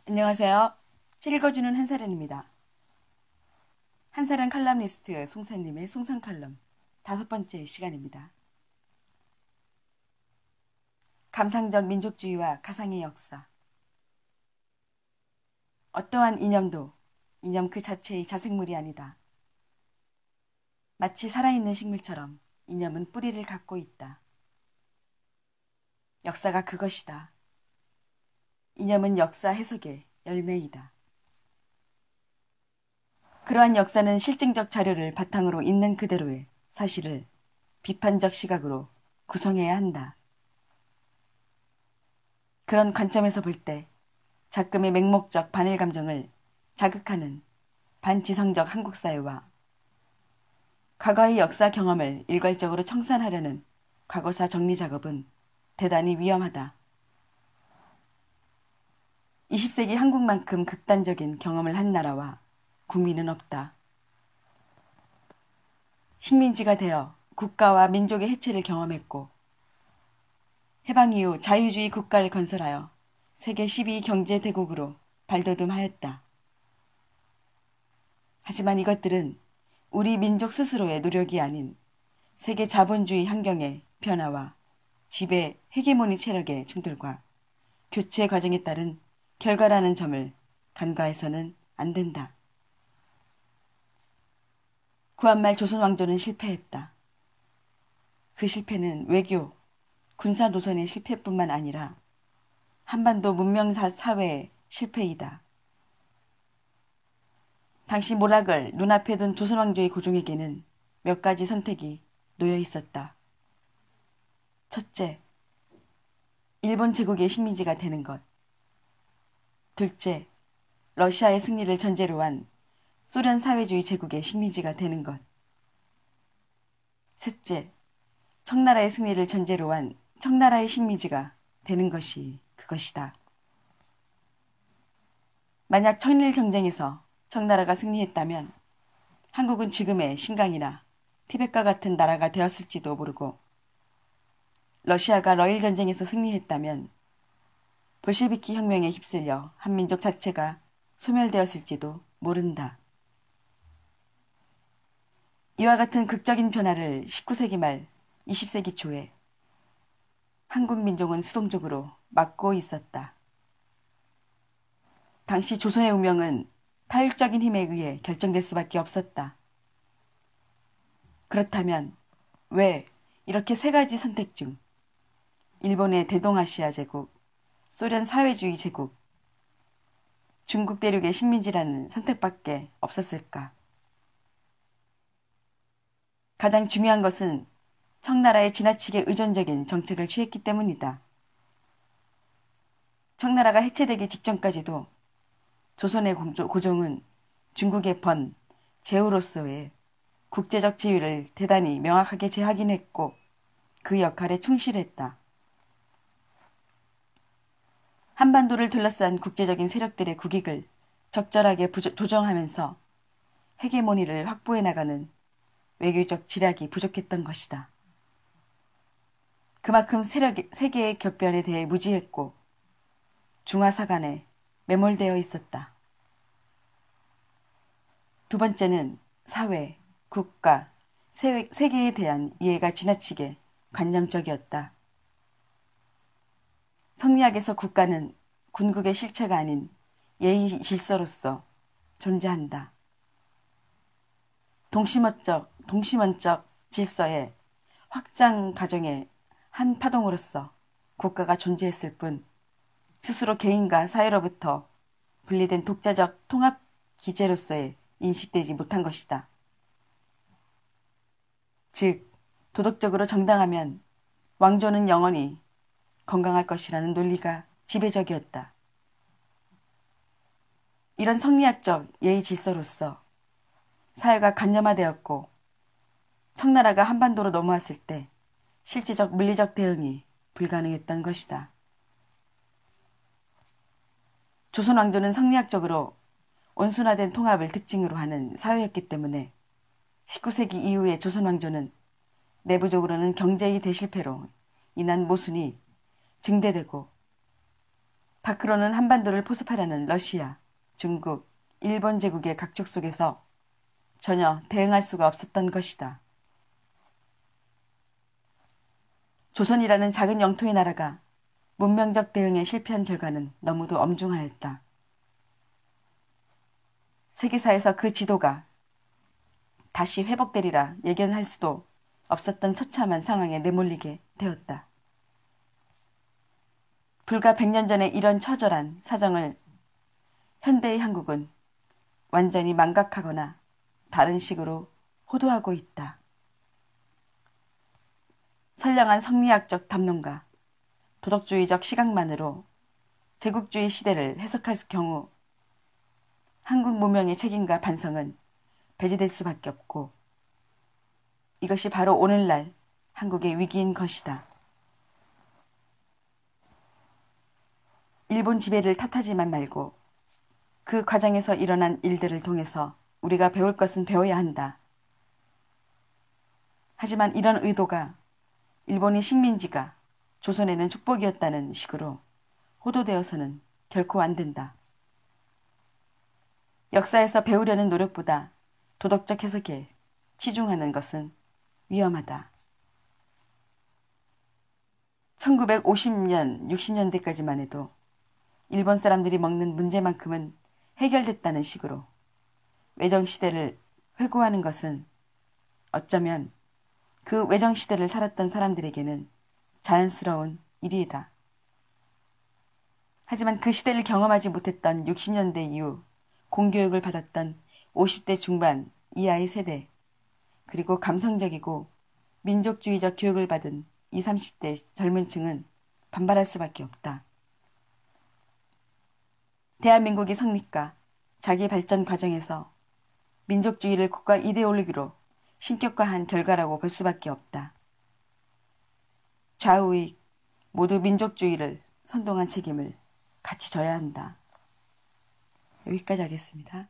안녕하세요. 책 읽어주는 한사련입니다. 한사련 칼럼니스트 송사님의 송상 칼럼 5번째 시간입니다. 감상적 민족주의와 가상의 역사. 어떠한 이념도 이념 그 자체의 자생물이 아니다. 마치 살아있는 식물처럼 이념은 뿌리를 갖고 있다. 역사가 그것이다. 이념은 역사 해석의 열매이다. 그러한 역사는 실증적 자료를 바탕으로 있는 그대로의 사실을 비판적 시각으로 구성해야 한다. 그런 관점에서 볼 때 작금의 맹목적 반일 감정을 자극하는 반지성적 한국 사회와 과거의 역사 경험을 일괄적으로 청산하려는 과거사 정리 작업은 대단히 위험하다. 20세기 한국만큼 극단적인 경험을 한 나라와 국민은 없다. 식민지가 되어 국가와 민족의 해체를 경험했고 해방 이후 자유주의 국가를 건설하여 세계 12위 경제대국으로 발돋움하였다. 하지만 이것들은 우리 민족 스스로의 노력이 아닌 세계 자본주의 환경의 변화와 지배 헤게모니 세력의 충돌과 교체 과정에 따른 결과라는 점을 간과해서는 안 된다. 구한말 조선 왕조는 실패했다. 그 실패는 외교, 군사 노선의 실패뿐만 아니라 한반도 문명사 사회의 실패이다. 당시 모락을 눈앞에 둔 조선 왕조의 고종에게는 몇 가지 선택이 놓여 있었다. 첫째, 일본 제국의 식민지가 되는 것. 둘째, 러시아의 승리를 전제로 한 소련 사회주의 제국의 식민지가 되는 것. 셋째, 청나라의 승리를 전제로 한 청나라의 식민지가 되는 것이 그것이다. 만약 청일 경쟁에서 청나라가 승리했다면 한국은 지금의 신강이나 티벳과 같은 나라가 되었을지도 모르고 러시아가 러일 전쟁에서 승리했다면 볼셰비키 혁명에 휩쓸려 한민족 자체가 소멸되었을지도 모른다. 이와 같은 극적인 변화를 19세기 말 20세기 초에 한국 민족은 수동적으로 막고 있었다. 당시 조선의 운명은 타율적인 힘에 의해 결정될 수밖에 없었다. 그렇다면 왜 이렇게 세 가지 선택 중 일본의 대동아시아 제국, 소련 사회주의 제국, 중국 대륙의 식민지라는 선택밖에 없었을까? 가장 중요한 것은 청나라에 지나치게 의존적인 정책을 취했기 때문이다. 청나라가 해체되기 직전까지도 조선의 고종은 중국의 제후로서의 국제적 지위를 대단히 명확하게 재확인했고 그 역할에 충실했다. 한반도를 둘러싼 국제적인 세력들의 국익을 적절하게 조정하면서 헤게모니를 확보해 나가는 외교적 지략이 부족했던 것이다. 그만큼 세계의 격변에 대해 무지했고 중화사관에 매몰되어 있었다. 두 번째는 사회, 국가, 세계에 대한 이해가 지나치게 관념적이었다. 성리학에서 국가는 군국의 실체가 아닌 예의 질서로서 존재한다. 동심원적 질서의 확장 과정의 한 파동으로서 국가가 존재했을 뿐 스스로 개인과 사회로부터 분리된 독자적 통합 기제로서의 인식되지 못한 것이다. 즉, 도덕적으로 정당하면 왕조는 영원히 건강할 것이라는 논리가 지배적이었다. 이런 성리학적 예의 질서로서 사회가 관념화되었고 청나라가 한반도로 넘어왔을 때 실제적 물리적 대응이 불가능했던 것이다. 조선 왕조는 성리학적으로 온순화된 통합을 특징으로 하는 사회였기 때문에 19세기 이후의 조선 왕조는 내부적으로는 경제의 대실패로 인한 모순이 증대되고 밖으로는 한반도를 포섭하려는 러시아, 중국, 일본 제국의 각축 속에서 전혀 대응할 수가 없었던 것이다. 조선이라는 작은 영토의 나라가 문명적 대응에 실패한 결과는 너무도 엄중하였다. 세계사에서 그 지도가 다시 회복되리라 예견할 수도 없었던 처참한 상황에 내몰리게 되었다. 불과 100년 전에 이런 처절한 사정을 현대의 한국은 완전히 망각하거나 다른 식으로 호도하고 있다. 선량한 성리학적 담론과 도덕주의적 시각만으로 제국주의 시대를 해석할 경우 한국 문명의 책임과 반성은 배제될 수밖에 없고 이것이 바로 오늘날 한국의 위기인 것이다. 일본 지배를 탓하지만 말고 그 과정에서 일어난 일들을 통해서 우리가 배울 것은 배워야 한다. 하지만 이런 의도가 일본이 식민지가 조선에는 축복이었다는 식으로 호도되어서는 결코 안 된다. 역사에서 배우려는 노력보다 도덕적 해석에 치중하는 것은 위험하다. 1950년, 60년대까지만 해도 일본 사람들이 먹는 문제만큼은 해결됐다는 식으로 외정시대를 회고하는 것은 어쩌면 그 외정시대를 살았던 사람들에게는 자연스러운 일이다. 하지만 그 시대를 경험하지 못했던 60년대 이후 공교육을 받았던 50대 중반 이하의 세대, 그리고 감성적이고 민족주의적 교육을 받은 20, 30대 젊은 층은 반발할 수밖에 없다. 대한민국이 성립과 자기 발전 과정에서 민족주의를 국가 이데올로기로 신격화한 결과라고 볼 수밖에 없다. 좌우익 모두 민족주의를 선동한 책임을 같이 져야 한다. 여기까지 하겠습니다.